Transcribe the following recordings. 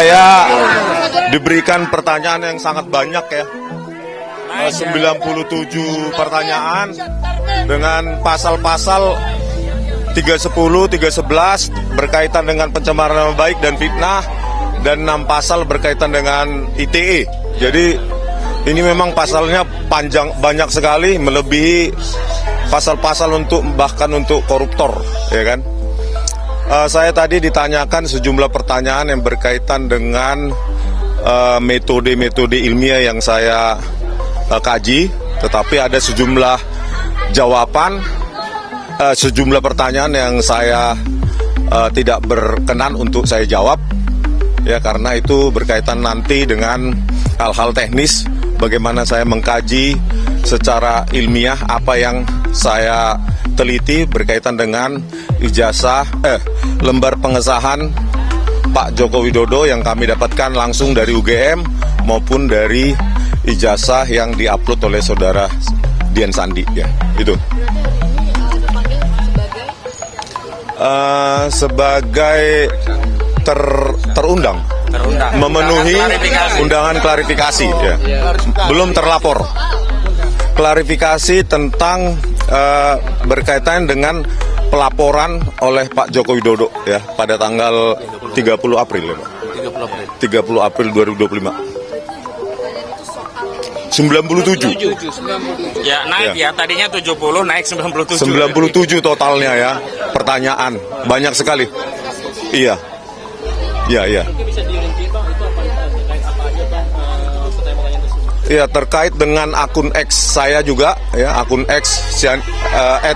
saya diberikan pertanyaan yang sangat banyak ya. 97 pertanyaan dengan pasal-pasal 310, 311 berkaitan dengan pencemaran nama baik dan fitnah, dan 6 pasal berkaitan dengan ITE. Jadi ini memang pasalnya panjang, banyak sekali, melebihi pasal-pasal untuk bahkan untuk koruptor, ya kan? Saya tadi ditanyakan sejumlah pertanyaan yang berkaitan dengan metode-metode ilmiah yang saya kaji, tetapi ada sejumlah jawaban, sejumlah pertanyaan yang saya tidak berkenan untuk saya jawab, ya, karena itu berkaitan nanti dengan hal-hal teknis, bagaimana saya mengkaji secara ilmiah apa yang saya teliti berkaitan dengan ijazah, lembar pengesahan Pak Joko Widodo yang kami dapatkan langsung dari UGM maupun dari ijazah yang diupload oleh saudara Dian Sandi, ya, itu. Sebagai terundang, memenuhi undangan klarifikasi, ya. Belum terlapor. Klarifikasi tentang berkaitan dengan pelaporan oleh Pak Joko Widodo, ya, pada tanggal 30 April, ya, Pak. 30 April 2025. 97. Ya, naik ya. Tadinya 70, naik 97. 97 totalnya, ya. Pertanyaan banyak sekali. Iya. Iya. Iya, terkait dengan akun X saya juga, ya, akun X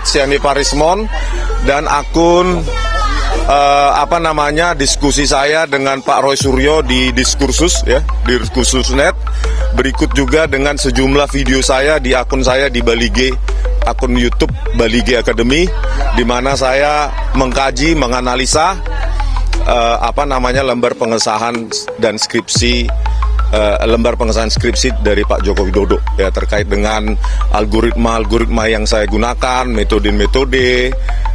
@sianiparismon dan akun diskusi saya dengan Pak Roy Suryo di Diskursus, ya, di Diskursus.net. Berikut juga dengan sejumlah video saya di akun saya di Balige, akun YouTube Balige Academy, di mana saya mengkaji, menganalisa lembar pengesahan dan skripsi, lembar pengesahan skripsi dari Pak Joko Widodo, ya, terkait dengan algoritma yang saya gunakan, metode,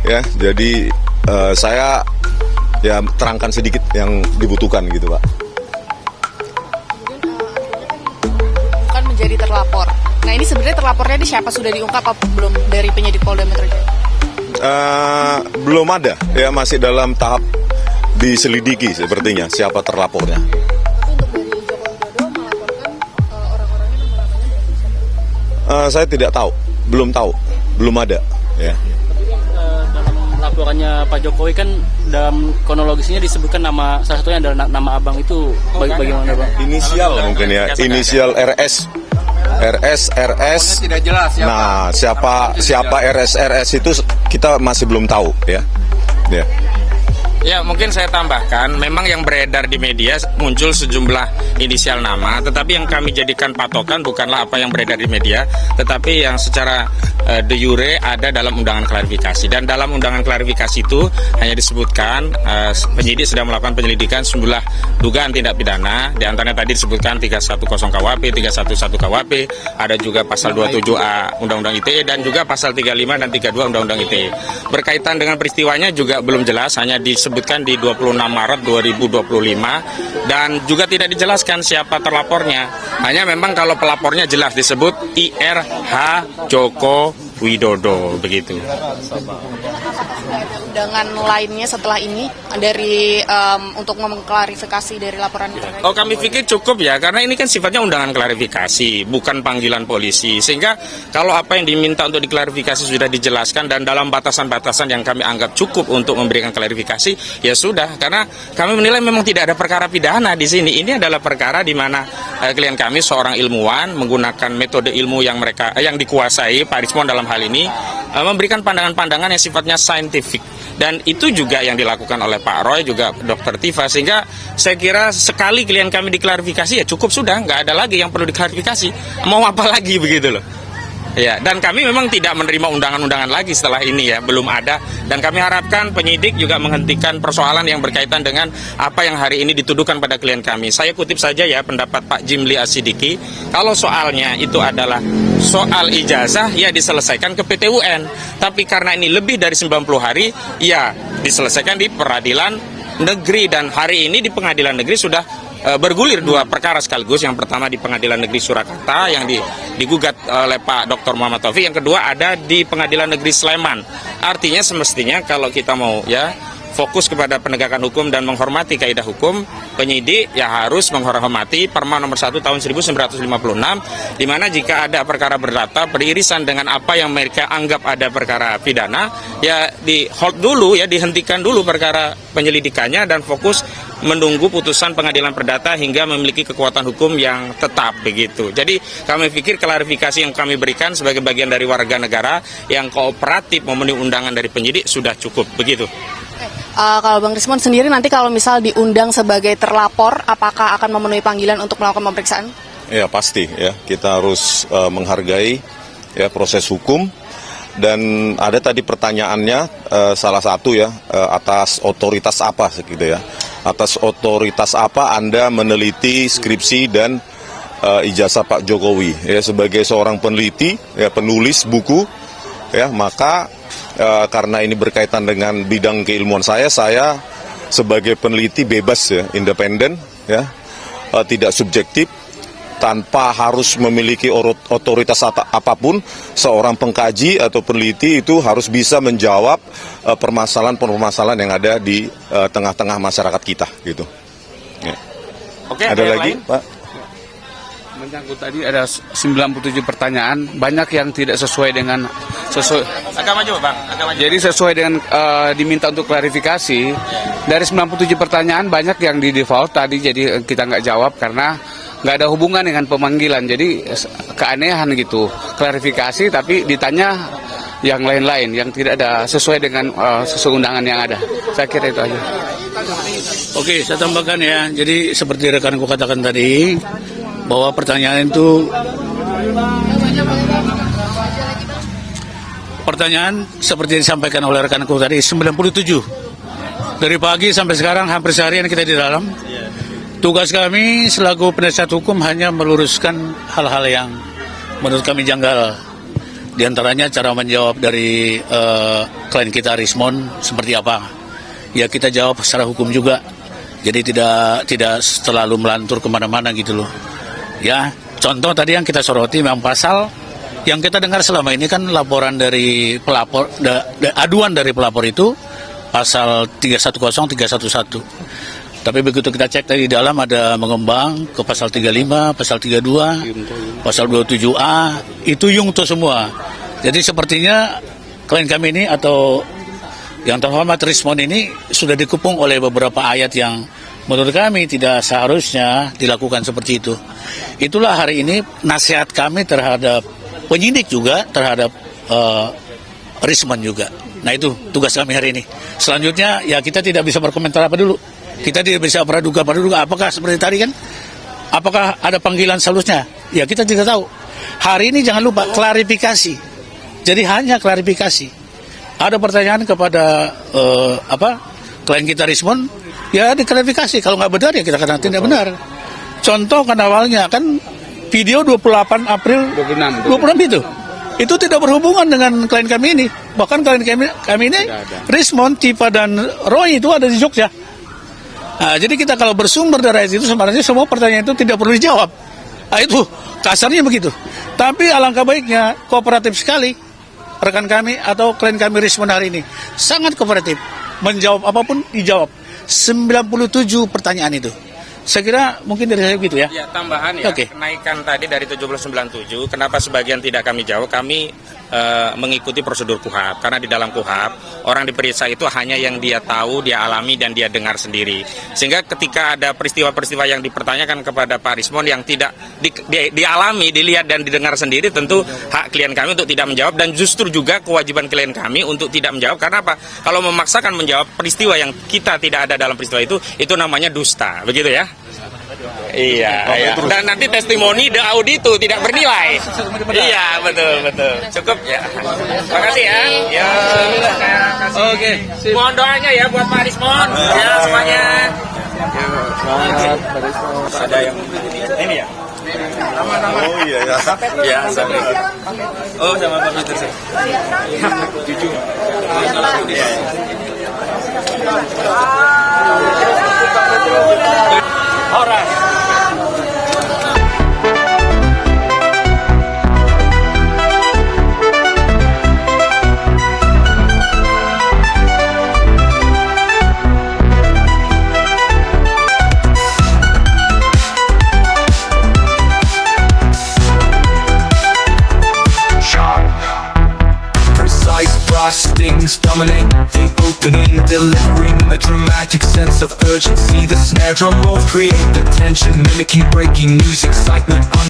ya. Jadi saya, ya, terangkan sedikit yang dibutuhkan gitu, Pak. Bukan menjadi terlapor. Nah, ini sebenarnya terlapornya di siapa, sudah diungkap apa belum dari penyidik Polda Metro Jaya? Belum ada, ya, masih dalam tahap diselidiki sepertinya siapa terlapornya. Saya tidak tahu, belum ada, ya. Laporannya Pak Jokowi kan dalam kronologisnya disebutkan nama, salah satunya adalah nama abang itu, bagaimana, Bang? Inisial mungkin, ya, inisial RS. Tidak jelas siapa. Nah, siapa RS itu kita masih belum tahu, ya. Ya. Ya, mungkin saya tambahkan, memang yang beredar di media muncul sejumlah inisial nama, tetapi yang kami jadikan patokan bukanlah apa yang beredar di media, tetapi yang secara de jure ada dalam undangan klarifikasi. Dan dalam undangan klarifikasi itu hanya disebutkan penyidik sedang melakukan penyelidikan sejumlah dugaan tindak pidana, di antaranya tadi disebutkan 310 KUHP, 311 KUHP, ada juga pasal 27A Undang-Undang ITE, dan juga pasal 35 dan 32 Undang-Undang ITE. Berkaitan dengan peristiwanya juga belum jelas, hanya disebutkan di 26 Maret 2025, dan juga tidak dijelaskan siapa terlapornya. Hanya memang kalau pelapornya jelas disebut IRH Joko Widodo, begitu. Undangan lainnya setelah ini dari untuk mengklarifikasi dari laporan itu? Oh, kami pikir cukup, ya, karena ini kan sifatnya undangan klarifikasi, bukan panggilan polisi. Sehingga kalau apa yang diminta untuk diklarifikasi sudah dijelaskan dan dalam batasan-batasan yang kami anggap cukup untuk memberikan klarifikasi, ya sudah. Karena kami menilai memang tidak ada perkara pidana di sini. Ini adalah perkara di mana klien kami seorang ilmuwan menggunakan metode ilmu yang dikuasai Pak Rismon dalam hal ini, memberikan pandangan-pandangan yang sifatnya saintifik. Dan itu juga yang dilakukan oleh Pak Roy, juga Dr. Tifa, sehingga saya kira sekali klien kami diklarifikasi ya cukup sudah, nggak ada lagi yang perlu diklarifikasi, mau apa lagi, begitu loh. Ya, dan kami memang tidak menerima undangan-undangan lagi setelah ini, ya, belum ada. Dan kami harapkan penyidik juga menghentikan persoalan yang berkaitan dengan apa yang hari ini dituduhkan pada klien kami. Saya kutip saja, ya, pendapat Pak Jimli Asidiki, kalau soalnya itu adalah soal ijazah, ya diselesaikan ke PT UN. Tapi karena ini lebih dari 90 hari, ya diselesaikan di peradilan negeri, dan hari ini di pengadilan negeri sudah bergulir dua perkara sekaligus. Yang pertama di Pengadilan Negeri Surakarta yang digugat oleh Pak Dr. Muhammad Taufik. Yang kedua ada di Pengadilan Negeri Sleman. Artinya semestinya kalau kita mau fokus kepada penegakan hukum dan menghormati kaidah hukum, penyidik harus menghormati Perma nomor 1 tahun 1956, di mana jika ada perkara berdata beririsan dengan apa yang mereka anggap ada perkara pidana, di hold dulu, dihentikan dulu perkara penyelidikannya dan fokus menunggu putusan pengadilan perdata hingga memiliki kekuatan hukum yang tetap begitu. Jadi kami pikir klarifikasi yang kami berikan sebagai bagian dari warga negara yang kooperatif memenuhi undangan dari penyidik sudah cukup begitu. Kalau Bang Rismon sendiri nanti kalau misal diundang sebagai terlapor, apakah akan memenuhi panggilan untuk melakukan pemeriksaan? Ya pasti kita harus menghargai proses hukum. Dan ada tadi pertanyaannya salah satu atas otoritas apa gitu atas otoritas apa Anda meneliti skripsi dan ijazah Pak Jokowi sebagai seorang peneliti penulis buku maka karena ini berkaitan dengan bidang keilmuan saya sebagai peneliti bebas independen tidak subjektif, tanpa harus memiliki otoritas apapun. Seorang pengkaji atau peneliti itu harus bisa menjawab permasalahan-permasalahan yang ada di tengah-tengah masyarakat kita gitu. Oke, ada lagi, Pak? Menyangkut tadi ada 97 pertanyaan, banyak yang tidak sesuai dengan agak maju, Bang. Jadi sesuai dengan diminta untuk klarifikasi. Dari 97 pertanyaan banyak yang di default tadi, jadi kita nggak jawab karena nggak ada hubungan dengan pemanggilan. Jadi keanehan gitu, klarifikasi tapi ditanya yang lain-lain yang tidak ada sesuai dengan sesuai undangan yang ada. Saya kira itu aja. Oke, saya tambahkan jadi seperti rekanku katakan tadi, bahwa pertanyaan itu seperti disampaikan oleh rekanku tadi 97. Dari pagi sampai sekarang hampir seharian kita di dalam. Tugas kami selaku penasihat hukum hanya meluruskan hal-hal yang menurut kami janggal. Di antaranya cara menjawab dari klien kita Rismon seperti apa. Ya kita jawab secara hukum juga. Jadi tidak terlalu melantur kemana-mana gitu loh. Ya, contoh tadi yang kita soroti memang pasal yang kita dengar selama ini kan laporan dari pelapor, aduan dari pelapor itu pasal 310, 311. Tapi begitu kita cek tadi di dalam ada mengembang ke pasal 35, pasal 32, pasal 27A, itu yungto semua. Jadi sepertinya klien kami ini atau yang terhormat Rismon ini sudah dikepung oleh beberapa ayat yang menurut kami tidak seharusnya dilakukan seperti itu. Itulah hari ini nasihat kami terhadap penyidik juga, terhadap Rismon juga. Nah itu tugas kami hari ini. Selanjutnya ya kita tidak bisa berkomentar apa dulu. Kita tidak bisa praduga. Apakah seperti tadi kan? Apakah ada panggilan seharusnya? Ya kita tidak tahu. Hari ini jangan lupa klarifikasi. Jadi hanya klarifikasi. Ada pertanyaan kepada klien kita Rismon, ya diklarifikasi. Kalau nggak benar ya kita katakan tidak benar. Contoh kan awalnya kan video 28 April 26 itu. Itu tidak berhubungan dengan klien kami ini. Bahkan klien kami ini Rismon, Cipa dan Roy itu ada di Jogja. Nah, jadi kita kalau bersumber dari itu sebenarnya semua pertanyaan itu tidak perlu dijawab. Nah, itu kasarnya begitu. Tapi alangkah baiknya kooperatif sekali rekan kami atau klien kami Rismon hari ini. Sangat kooperatif. Menjawab apapun dijawab. 97 pertanyaan itu. Saya kira mungkin dari saya begitu ya. Ya, tambahan ya, kenaikan tadi dari 1797, kenapa sebagian tidak kami jawab, kami mengikuti prosedur KUHAP. Karena di dalam KUHAP, orang diperiksa itu hanya yang dia tahu, dia alami, dan dia dengar sendiri. Sehingga ketika ada peristiwa-peristiwa yang dipertanyakan kepada Pak Rismon yang tidak dialami, dilihat, dan didengar sendiri, tentu hak klien kami untuk tidak menjawab, dan justru juga kewajiban klien kami untuk tidak menjawab. Karena apa? Kalau memaksakan menjawab peristiwa yang kita tidak ada dalam peristiwa itu namanya dusta. Begitu ya? Iya. Dan nanti testimoni the auditu tidak bernilai. Iya, betul. Cukup ya. Terima kasih ya. Ya. Oke. Mohon doanya ya buat Pak Rismon. Ya semuanya. Ada yang ini ya. Nama-nama. Oh iya ya. Ya, sampai. Oh, sama Pak Peter sih. Jujur. Iya. Precise frostings dominate the opening, delivering a dramatic sense of urgency. The snare drum rolls create the tension, mimicking breaking news, excitement.